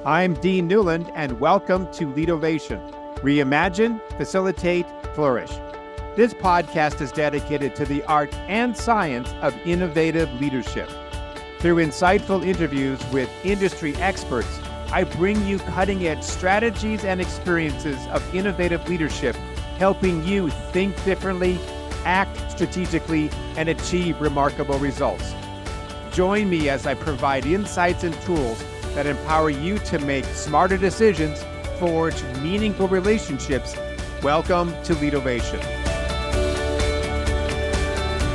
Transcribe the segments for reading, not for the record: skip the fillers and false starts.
I'm Dean Newlund, and welcome to Leadovation. Reimagine, facilitate, flourish. This podcast is dedicated to the art and science of innovative leadership. Through insightful interviews with industry experts, I bring you cutting-edge strategies and experiences of innovative leadership, helping you think differently, act strategically, and achieve remarkable results. Join me as I provide insights and tools that empower you to make smarter decisions, forge meaningful relationships. Welcome to Leadovation.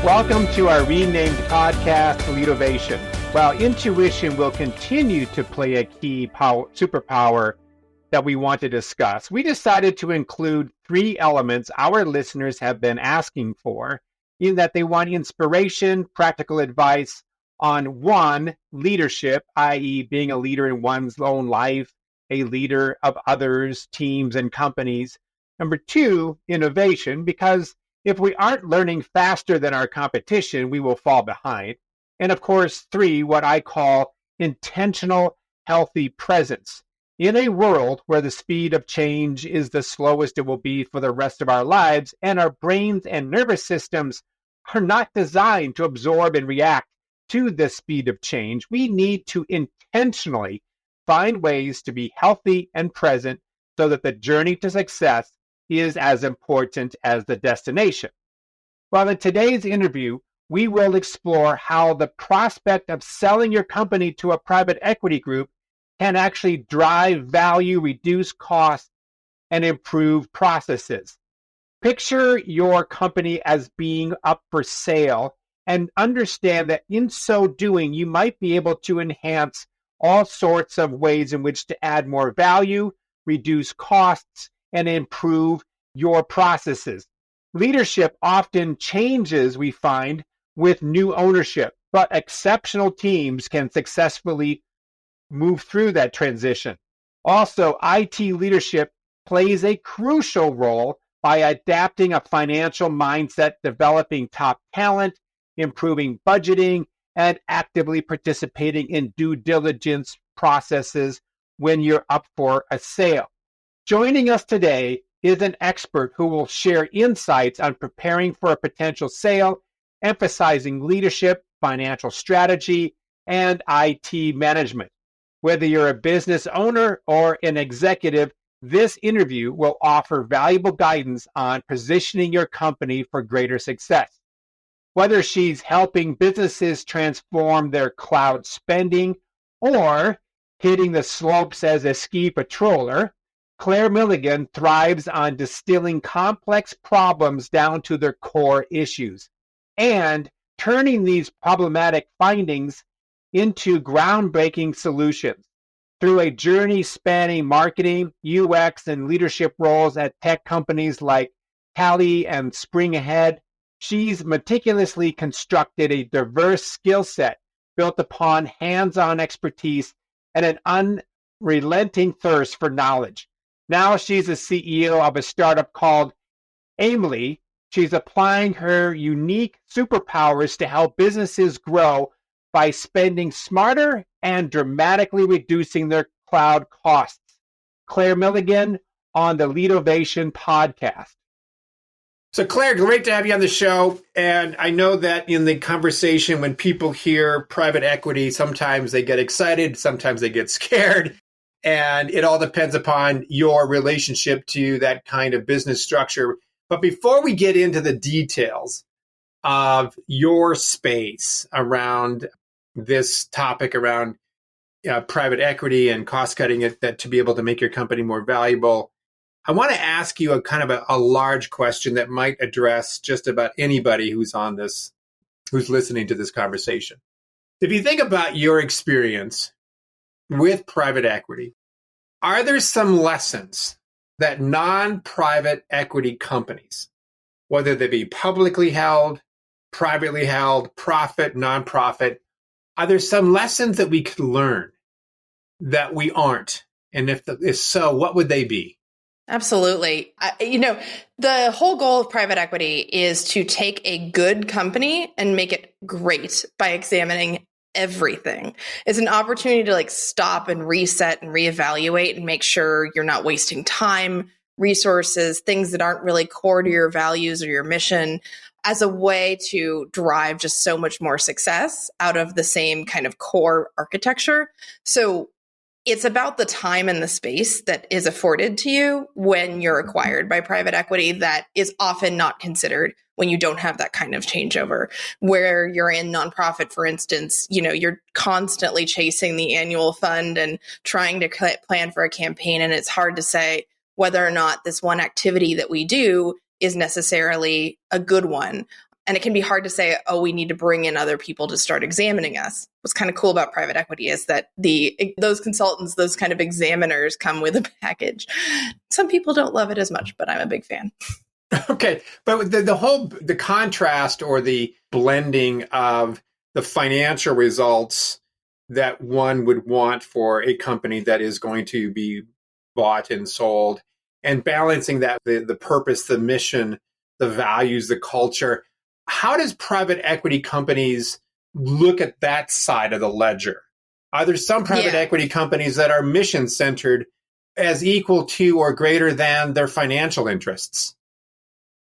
Welcome to our renamed podcast, Leadovation. While intuition will continue to play a key superpower that we want to discuss, we decided to include three elements our listeners have been asking for, in that they want inspiration, practical advice on one, leadership, i.e. being a leader in one's own life, a leader of others, teams, and companies. Number two, innovation, because if we aren't learning faster than our competition, we will fall behind. And of course, three, what I call intentional, healthy presence. In a world where the speed of change is the slowest it will be for the rest of our lives, and our brains and nervous systems are not designed to absorb and react to the speed of change, we need to intentionally find ways to be healthy and present so that the journey to success is as important as the destination. Well, in today's interview, we will explore how the prospect of selling your company to a private equity group can actually drive value, reduce costs, and improve processes. Picture your company as being up for sale and understand that in so doing, you might be able to enhance all sorts of ways in which to add more value, reduce costs, and improve your processes. Leadership often changes, we find, with new ownership, but exceptional teams can successfully move through that transition. Also, IT leadership plays a crucial role by adapting a financial mindset, developing top talent, improving budgeting, and actively participating in due diligence processes when you're up for a sale. Joining us today is an expert who will share insights on preparing for a potential sale, emphasizing leadership, financial strategy, and IT management. Whether you're a business owner or an executive, this interview will offer valuable guidance on positioning your company for greater success. Whether she's helping businesses transform their cloud spending or hitting the slopes as a ski patroller, Claire Milligan thrives on distilling complex problems down to their core issues and turning these problematic findings into groundbreaking solutions. Through a journey spanning marketing, UX, and leadership roles at tech companies like Tallie and SpringAhead, she's meticulously constructed a diverse skill set built upon hands-on expertise and an unrelenting thirst for knowledge. Now she's the CEO of a startup called Aimably. She's applying her unique superpowers to help businesses grow by spending smarter and dramatically reducing their cloud costs. Claire Milligan on the Leadovation podcast. So Claire, great to have you on the show. And I know that in the conversation, when people hear private equity, sometimes they get excited, sometimes they get scared. And it all depends upon your relationship to that kind of business structure. But before we get into the details of your space around this topic around private equity and cost cutting it that to be able to make your company more valuable, I want to ask you a kind of a large question that might address just about anybody who's on this, who's listening to this conversation. If you think about your experience with private equity, are there some lessons that non-private equity companies, whether they be publicly held, privately held, profit, nonprofit, are there some lessons that we could learn that we aren't? And if so, what would they be? Absolutely. The whole goal of private equity is to take a good company and make it great by examining everything. It's an opportunity to like stop and reset and reevaluate and make sure you're not wasting time, resources, things that aren't really core to your values or your mission, as a way to drive just so much more success out of the same kind of core architecture. So it's about the time and the space that is afforded to you when you're acquired by private equity that is often not considered when you don't have that kind of changeover. Where you're in nonprofit, for instance, you're constantly chasing the annual fund and trying to plan for a campaign. And it's hard to say whether or not this one activity that we do is necessarily a good one. And it can be hard to say, oh, we need to bring in other people to start examining us. What's kind of cool about private equity is that those consultants, those kind of examiners come with a package. Some people don't love it as much, but I'm a big fan. Okay. But the contrast or the blending of the financial results that one would want for a company that is going to be bought and sold, and balancing that, the purpose, the mission, the values, the culture. How does private equity companies look at that side of the ledger? Are there some private equity companies that are mission-centered as equal to or greater than their financial interests?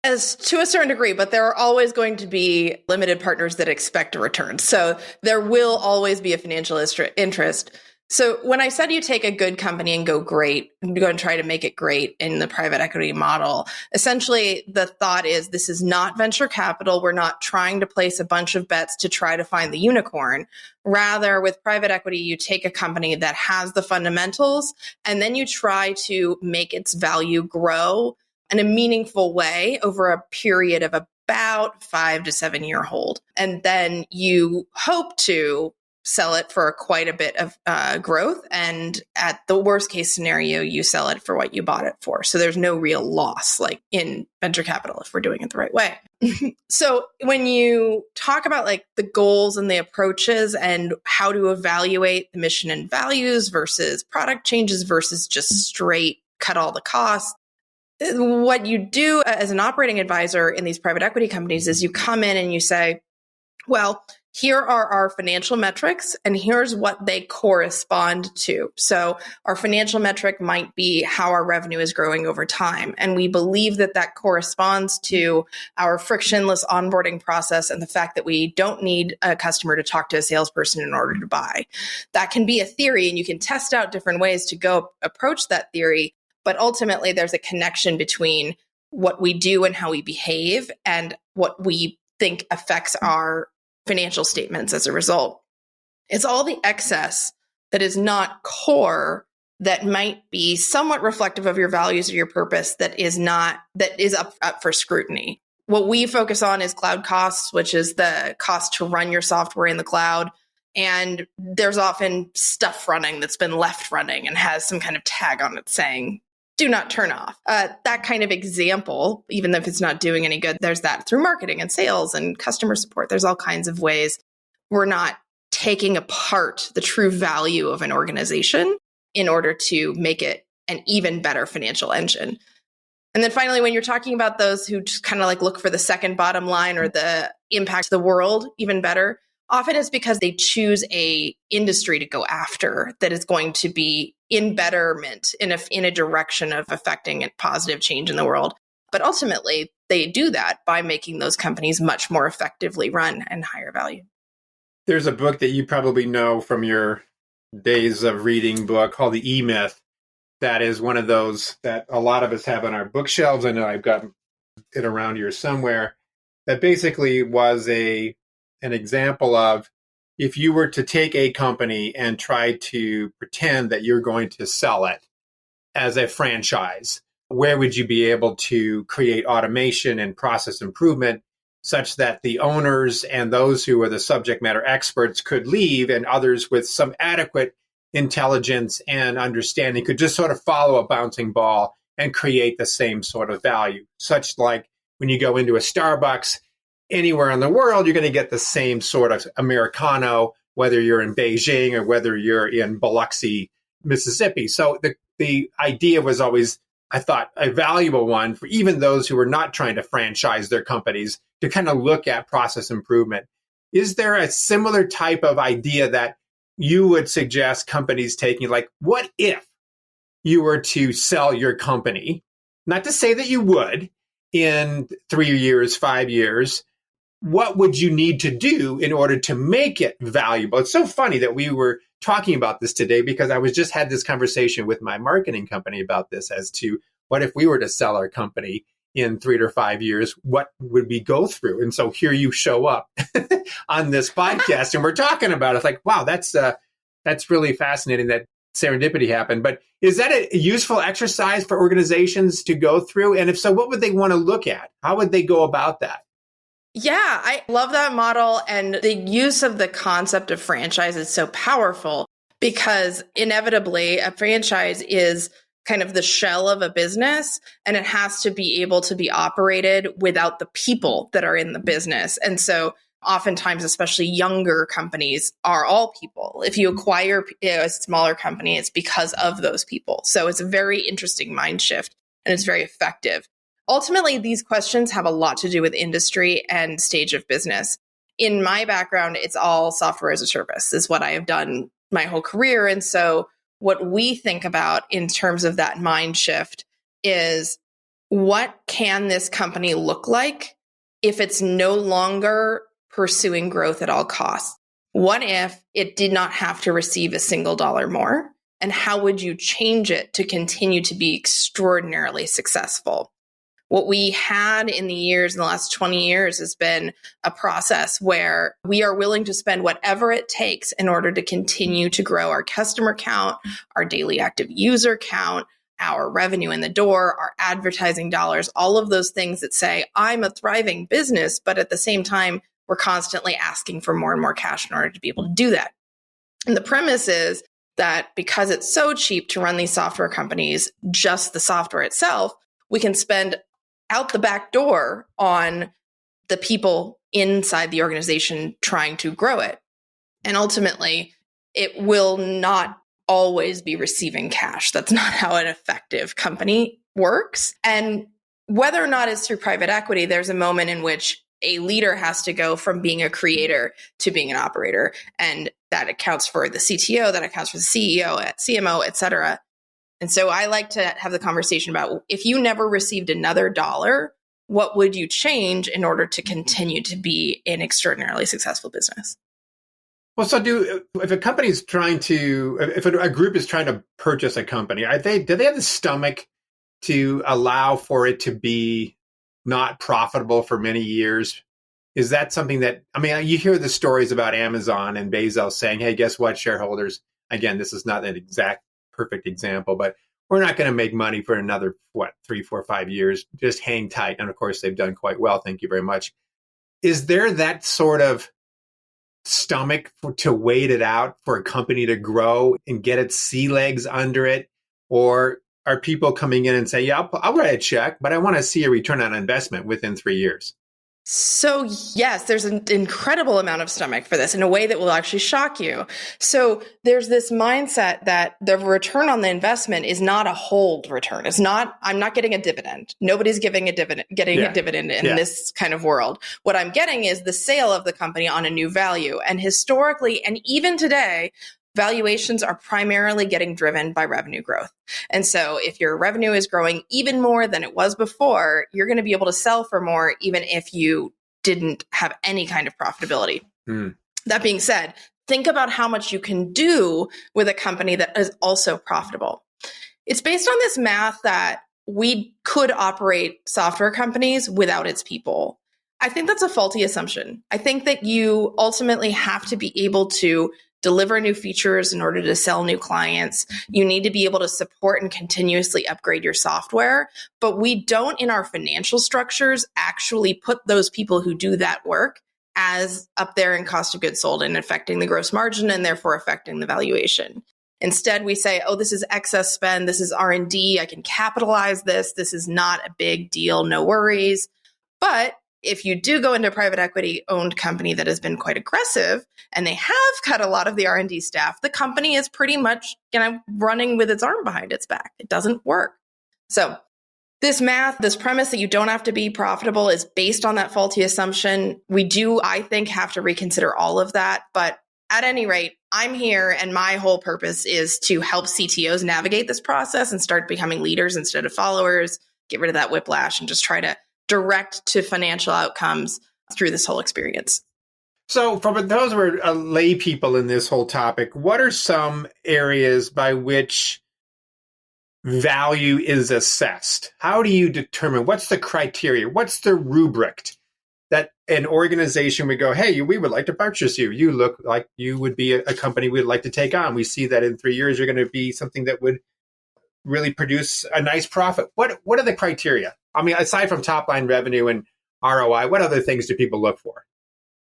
As to a certain degree, but there are always going to be limited partners that expect a return. So there will always be a financial interest. So when I said you take a good company and go and try to make it great in the private equity model, essentially the thought is this is not venture capital. We're not trying to place a bunch of bets to try to find the unicorn. Rather, with private equity, you take a company that has the fundamentals, and then you try to make its value grow in a meaningful way over a period of about 5 to 7 year hold. And then you hope to sell it for quite a bit of growth. And at the worst case scenario, you sell it for what you bought it for. So there's no real loss like in venture capital if we're doing it the right way. So when you talk about like the goals and the approaches and how to evaluate the mission and values versus product changes versus just straight cut all the costs, what you do as an operating advisor in these private equity companies is you come in and you say, well, here are our financial metrics, and here's what they correspond to. So our financial metric might be how our revenue is growing over time. And we believe that that corresponds to our frictionless onboarding process and the fact that we don't need a customer to talk to a salesperson in order to buy. That can be a theory, and you can test out different ways to go approach that theory. But ultimately, there's a connection between what we do and how we behave and what we think affects our financial statements as a result. It's all the excess that is not core that might be somewhat reflective of your values or your purpose that is up for scrutiny. What we focus on is cloud costs, which is the cost to run your software in the cloud. And there's often stuff running that's been left running and has some kind of tag on it saying, do not turn off. That kind of example, even if it's not doing any good, there's that through marketing and sales and customer support. There's all kinds of ways we're not taking apart the true value of an organization in order to make it an even better financial engine. And then finally, when you're talking about those who just kind of like look for the second bottom line or the impact to the world even better, often it's because they choose a industry to go after that is going to be in betterment, in a direction of affecting a positive change in the world. But ultimately, they do that by making those companies much more effectively run and higher value. There's a book that you probably know from your days of reading book called The E-Myth. That is one of those that a lot of us have on our bookshelves. I know I've got it around here somewhere. That basically was an example of if you were to take a company and try to pretend that you're going to sell it as a franchise, where would you be able to create automation and process improvement such that the owners and those who are the subject matter experts could leave and others with some adequate intelligence and understanding could just sort of follow a bouncing ball and create the same sort of value, such like when you go into a Starbucks, anywhere in the world, you're going to get the same sort of Americano, whether you're in Beijing or whether you're in Biloxi, Mississippi. So the idea was always, I thought, a valuable one for even those who were not trying to franchise their companies to kind of look at process improvement. Is there a similar type of idea that you would suggest companies taking? Like, what if you were to sell your company? Not to say that you would in 3 years, 5 years. What would you need to do in order to make it valuable? It's so funny that we were talking about this today because I was just had this conversation with my marketing company about this as to what if we were to sell our company in 3 to 5 years, what would we go through? And so here you show up on this podcast and we're talking about it. It's like, wow, that's really fascinating that serendipity happened. But is that a useful exercise for organizations to go through? And if so, what would they want to look at? How would they go about that? Yeah, I love that model. And the use of the concept of franchise is so powerful because inevitably a franchise is kind of the shell of a business and it has to be able to be operated without the people that are in the business. And so oftentimes, especially younger companies are all people. If you acquire a smaller company, it's because of those people. So it's a very interesting mind shift and it's very effective. Ultimately, these questions have a lot to do with industry and stage of business. In my background, it's all software as a service is what I have done my whole career. And so what we think about in terms of that mind shift is what can this company look like if it's no longer pursuing growth at all costs? What if it did not have to receive a single dollar more? And how would you change it to continue to be extraordinarily successful? What we had in the last 20 years has been a process where we are willing to spend whatever it takes in order to continue to grow our customer count, our daily active user count, our revenue in the door, our advertising dollars, all of those things that say, I'm a thriving business, but at the same time, we're constantly asking for more and more cash in order to be able to do that. And the premise is that because it's so cheap to run these software companies, just the software itself, we can spend out the back door on the people inside the organization trying to grow it. And ultimately, it will not always be receiving cash. That's not how an effective company works. And whether or not it's through private equity, there's a moment in which a leader has to go from being a creator to being an operator. And that accounts for the CTO, that accounts for the CEO, CMO, et cetera. And so I like to have the conversation about if you never received another dollar, what would you change in order to continue to be an extraordinarily successful business? Well, so if a company's if a group is trying to purchase a company, do they have the stomach to allow for it to be not profitable for many years? Is that something that, you hear the stories about Amazon and Bezos saying, hey, guess what, shareholders? Again, this is not an exact perfect example, but we're not going to make money for another, 3, 4, 5 years. Just hang tight. And of course, they've done quite well. Thank you very much. Is there that sort of stomach to wait it out for a company to grow and get its sea legs under it? Or are people coming in and say, yeah, I'll write a check, but I want to see a return on investment within 3 years? So yes, there's an incredible amount of stomach for this in a way that will actually shock you. So there's this mindset that the return on the investment is not a hold return. It's not, I'm not getting a dividend. Nobody's getting a dividend in this kind of world. What I'm getting is the sale of the company on a new value. And historically, and even today, valuations are primarily getting driven by revenue growth. And so if your revenue is growing even more than it was before, you're going to be able to sell for more, even if you didn't have any kind of profitability. That being said, think about how much you can do with a company that is also profitable. It's based on this math that we could operate software companies without its people. I think that's a faulty assumption. I think that you ultimately have to be able to deliver new features in order to sell new clients. You need to be able to support and continuously upgrade your software. But we don't, in our financial structures, actually put those people who do that work as up there in cost of goods sold and affecting the gross margin and therefore affecting the valuation. Instead, we say, oh, this is excess spend. This is R&D. I can capitalize this. This is not a big deal. No worries. But if you do go into a private equity owned company that has been quite aggressive and they have cut a lot of the R&D staff, the company is pretty much running with its arm behind its back. It doesn't work. So This math, this premise that you don't have to be profitable is based on that faulty assumption. We do, I think, have to reconsider all of that. But at any rate, I'm here and my whole purpose is to help CTOs navigate this process and start becoming leaders instead of followers, get rid of that whiplash and just try to direct to financial outcomes through this whole experience. So for those who are lay people in this whole topic, what are some areas by which value is assessed? How do you determine what's the criteria? What's the rubric that an organization would go, hey, we would like to purchase you. You look like you would be a company we'd like to take on. We see that in 3 years, you're going to be something that would really produce a nice profit. What are the criteria? I mean, aside from top line revenue and ROI, what other things do people look for?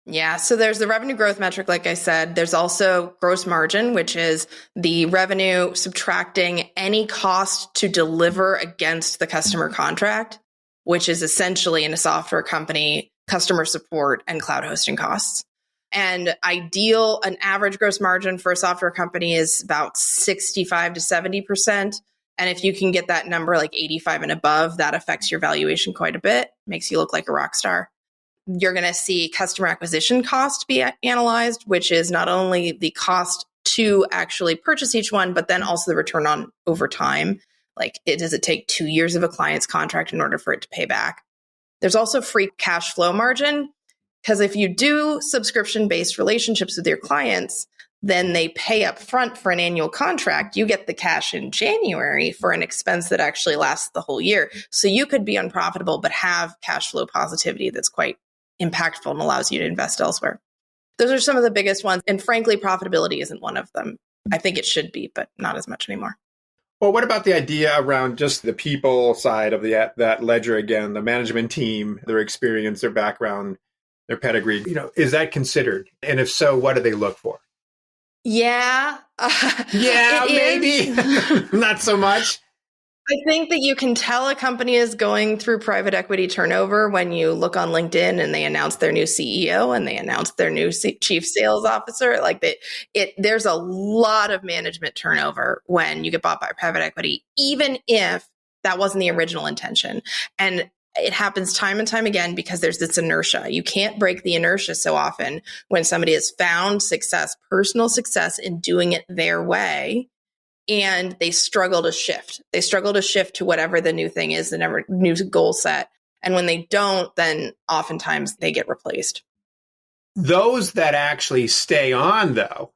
Yeah. So there's the revenue growth metric, like I said. There's also gross margin, which is the revenue subtracting any cost to deliver against the customer contract, which is essentially in a software company, customer support and cloud hosting costs. And an average gross margin for a software company is about 65 to 70%. And if you can get that number like 85 and above, that affects your valuation quite a bit, makes you look like a rock star. You're going to see customer acquisition cost be analyzed, which is not only the cost to actually purchase each one, but then also the return on over time. Like, does it take 2 years of a client's contract in order for it to pay back? There's also free cash flow margin, because if you do subscription-based relationships with your clients, then they pay up front for an annual contract. You get the cash in January for an expense that actually lasts the whole year. So you could be unprofitable, but have cash flow positivity that's quite impactful and allows you to invest elsewhere. Those are some of the biggest ones. And frankly, profitability isn't one of them. I think it should be, but not as much anymore. Well, what about the idea around just the people side of that ledger again, the management team, their experience, their background, their pedigree? Is that considered? And if so, what do they look for? Yeah. Yeah, maybe. Not so much. I think that you can tell a company is going through private equity turnover when you look on LinkedIn and they announce their new CEO and they announce their new chief sales officer. There's a lot of management turnover when you get bought by private equity, even if that wasn't the original intention. And it happens time and time again because there's this inertia. You can't break the inertia so often when somebody has found success, personal success in doing it their way. And they struggle to shift. They struggle to shift to whatever the new thing is, the new goal set. And when they don't, then oftentimes they get replaced. Those that actually stay on, though,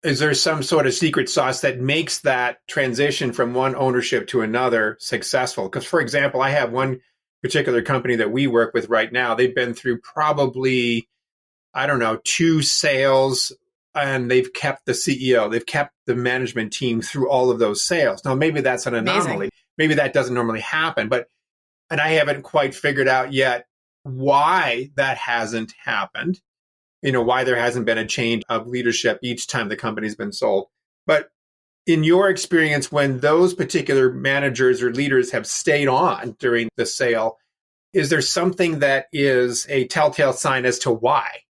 is there some sort of secret sauce that makes that transition from one ownership to another successful? Because, for example, I have one particular company that we work with right now. They've been through probably, 2 sales, and they've kept the CEO, they've kept the management team through all of those sales. Now, maybe that's an anomaly. Amazing. Maybe that doesn't normally happen, and I haven't quite figured out yet why that hasn't happened, why there hasn't been a change of leadership each time the company's been sold. But in your experience, when those particular managers or leaders have stayed on during the sale, is there something that is a telltale sign as to why?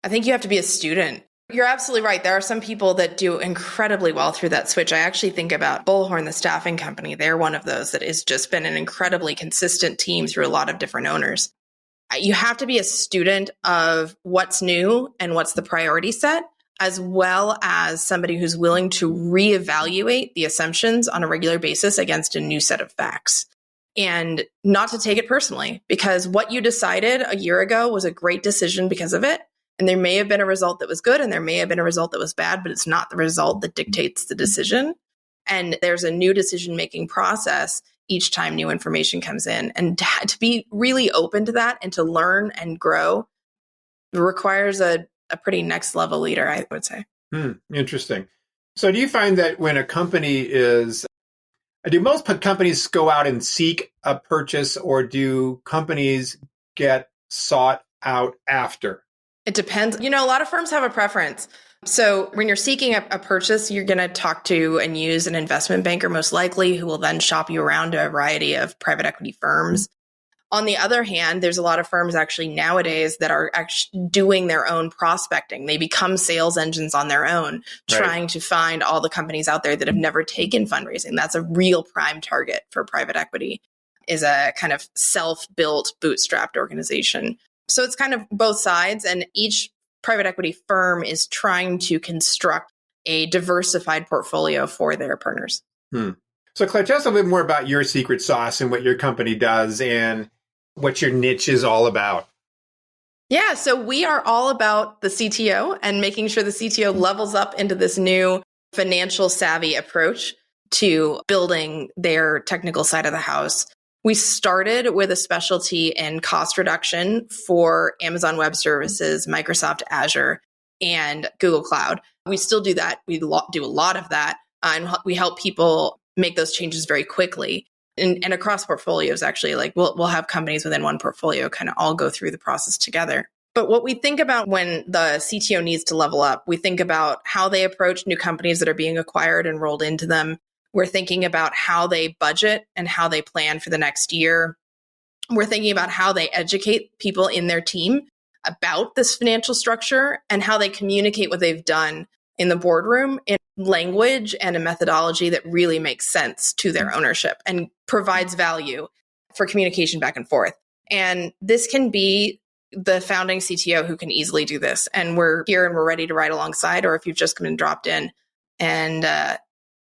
I think you have to be a student. You're absolutely right. There are some people that do incredibly well through that switch. I actually think about Bullhorn, the staffing company. They're one of those that has just been an incredibly consistent team through a lot of different owners. You have to be a student of what's new and what's the priority set, as well as somebody who's willing to reevaluate the assumptions on a regular basis against a new set of facts. And not to take it personally, because what you decided a year ago was a great decision because of it. And there may have been a result that was good and there may have been a result that was bad, but it's not the result that dictates the decision. And there's a new decision-making process each time new information comes in. And to be really open to that and to learn and grow requires a pretty next level leader, I would say. Interesting. So do you find that when a company do most companies go out and seek a purchase, or do companies get sought out after? It depends. A lot of firms have a preference. So when you're seeking a purchase, you're going to talk to and use an investment banker, most likely, who will then shop you around to a variety of private equity firms. On the other hand, there's a lot of firms actually nowadays that are actually doing their own prospecting. They become sales engines on their own, trying to find all the companies out there that have never taken fundraising. That's a real prime target for private equity. is a kind of self-built, bootstrapped organization. So it's kind of both sides, and each private equity firm is trying to construct a diversified portfolio for their partners. So Claire, tell us a little bit more about your secret sauce and what your company does and what your niche is all about. Yeah, so we are all about the CTO and making sure the CTO levels up into this new financial savvy approach to building their technical side of the house. We started with a specialty in cost reduction for Amazon Web Services, Microsoft Azure, and Google Cloud. We still do that. We do a lot of that, and we help people make those changes very quickly. And across portfolios, actually, like we'll have companies within one portfolio kind of all go through the process together. But what we think about when the CTO needs to level up, we think about how they approach new companies that are being acquired and rolled into them. We're thinking about how they budget and how they plan for the next year. We're thinking about how they educate people in their team about this financial structure and how they communicate what they've done in the boardroom in language and a methodology that really makes sense to their ownership and provides value for communication back and forth. And this can be the founding CTO who can easily do this. And we're here and we're ready to ride alongside, or if you've just come and dropped in. And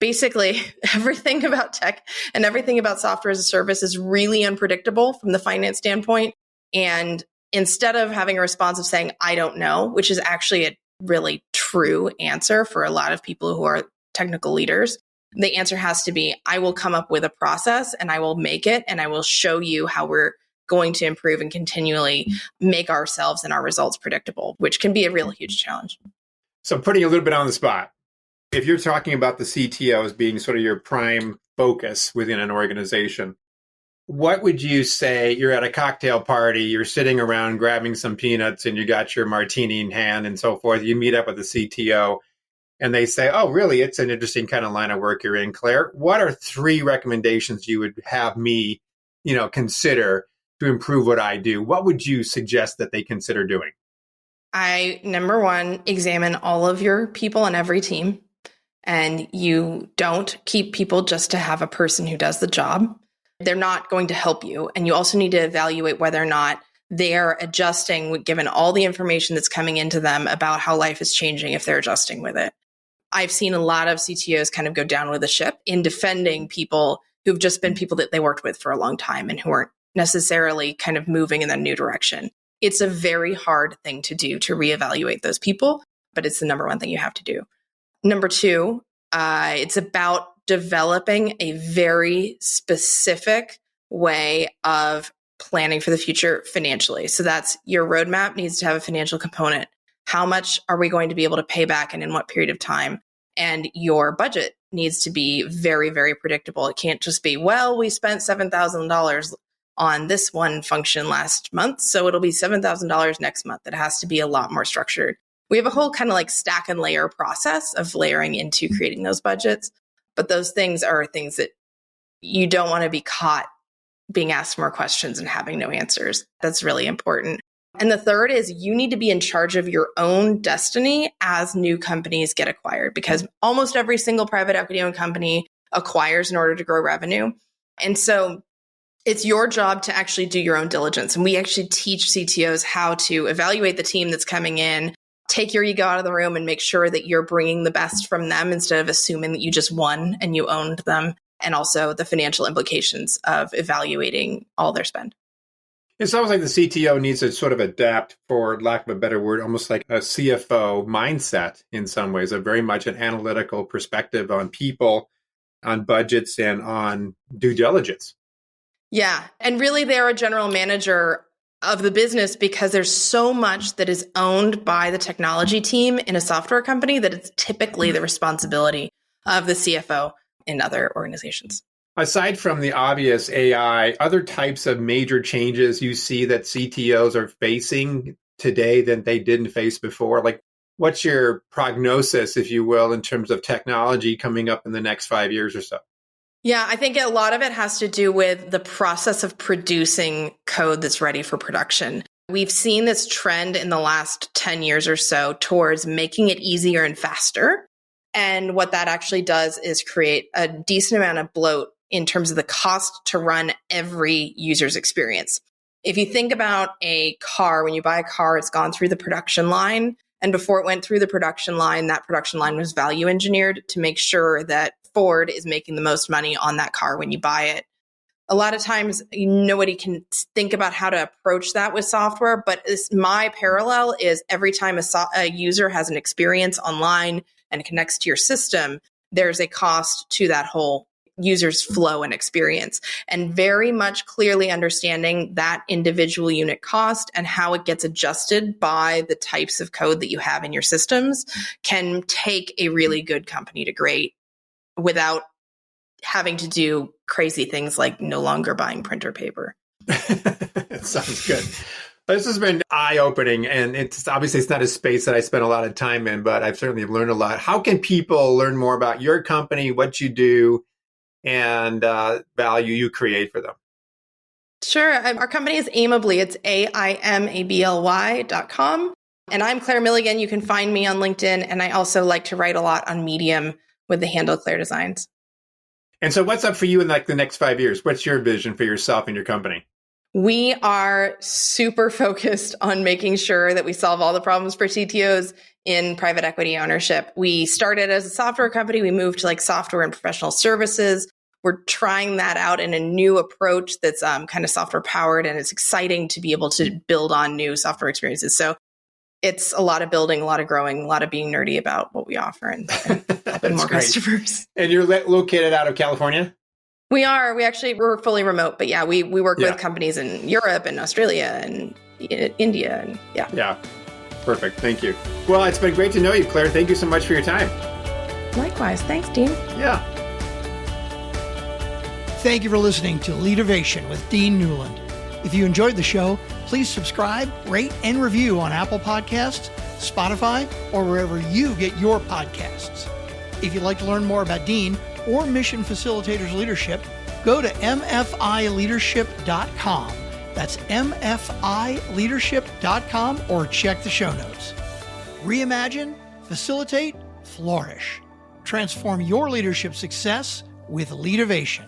basically, everything about tech and everything about software as a service is really unpredictable from the finance standpoint. And instead of having a response of saying, I don't know, which is actually a really true answer for a lot of people who are technical leaders, the answer has to be, I will come up with a process and I will make it and I will show you how we're going to improve and continually make ourselves and our results predictable, which can be a real huge challenge. So putting you a little bit on the spot, if you're talking about the CTO as being sort of your prime focus within an organization, what would you say? You're at a cocktail party, you're sitting around grabbing some peanuts and you got your martini in hand and so forth. You meet up with the CTO and they say, oh, really? It's an interesting kind of line of work you're in, Claire. What are 3 recommendations you would have me, consider to improve what I do? What would you suggest that they consider doing? Number 1, examine all of your people on every team. And you don't keep people just to have a person who does the job. They're not going to help you. And you also need to evaluate whether or not they're adjusting given all the information that's coming into them about how life is changing, if they're adjusting with it. I've seen a lot of CTOs kind of go down with the ship in defending people who've just been people that they worked with for a long time and who aren't necessarily kind of moving in a new direction. It's a very hard thing to do to reevaluate those people, but it's the number 1 thing you have to do. Number 2, it's about developing a very specific way of planning for the future financially. So that's your roadmap needs to have a financial component. How much are we going to be able to pay back and in what period of time? And your budget needs to be very, very predictable. It can't just be, well, we spent $7,000 on this one function last month, so it'll be $7,000 next month. It has to be a lot more structured. We have a whole kind of like stack and layer process of layering into creating those budgets. But those things are things that you don't want to be caught being asked more questions and having no answers. That's really important. And the third is you need to be in charge of your own destiny as new companies get acquired, because almost every single private equity owned company acquires in order to grow revenue. And so it's your job to actually do your own diligence. And we actually teach CTOs how to evaluate the team that's coming in, take your ego out of the room and make sure that you're bringing the best from them instead of assuming that you just won and you owned them, and also the financial implications of evaluating all their spend. It's almost like the CTO needs to sort of adapt, for lack of a better word, almost like a CFO mindset in some ways, a very much an analytical perspective on people, on budgets, and on due diligence. Yeah. And really, they're a general manager of the business because there's so much that is owned by the technology team in a software company that it's typically the responsibility of the CFO in other organizations. Aside from the obvious AI, other types of major changes you see that CTOs are facing today that they didn't face before? Like, what's your prognosis, if you will, in terms of technology coming up in the next 5 years or so? Yeah, I think a lot of it has to do with the process of producing code that's ready for production. We've seen this trend in the last 10 years or so towards making it easier and faster. And what that actually does is create a decent amount of bloat in terms of the cost to run every user's experience. If you think about a car, when you buy a car, it's gone through the production line. And before it went through the production line, that production line was value engineered to make sure that Ford is making the most money on that car when you buy it. A lot of times, nobody can think about how to approach that with software, but my parallel is every time a user has an experience online and connects to your system, there's a cost to that whole user's flow and experience, and very much clearly understanding that individual unit cost and how it gets adjusted by the types of code that you have in your systems can take a really good company to great without having to do crazy things like no longer buying printer paper. It sounds good. This has been eye-opening, and it's not a space that I spend a lot of time in, but I've certainly learned a lot. How can people learn more about your company, what you do, and value you create for them? Sure. Our company is Aimably. It's AIMABLY.com. And I'm Claire Milligan. You can find me on LinkedIn. And I also like to write a lot on Medium with the handle Claire Designs. And so what's up for you in like the next 5 years? What's your vision for yourself and your company? We are super focused on making sure that we solve all the problems for CTOs in private equity ownership. We started as a software company. We moved to like software and professional services. We're trying that out in a new approach that's kind of software powered, and it's exciting to be able to build on new software experiences. So it's a lot of building, a lot of growing, a lot of being nerdy about what we offer and helping more customers. And you're located out of California? We are. We're fully remote, but yeah, we work with companies in Europe and Australia and India. And yeah. Yeah. Perfect. Thank you. Well, it's been great to know you, Claire. Thank you so much for your time. Likewise. Thanks, Dean. Yeah. Thank you for listening to Leadovation with Dean Newlund. If you enjoyed the show, please subscribe, rate, and review on Apple Podcasts, Spotify, or wherever you get your podcasts. If you'd like to learn more about Dean or Mission Facilitators Leadership, go to mfileadership.com. That's mfileadership.com, or check the show notes. Reimagine, facilitate, flourish. Transform your leadership success with Leadovation.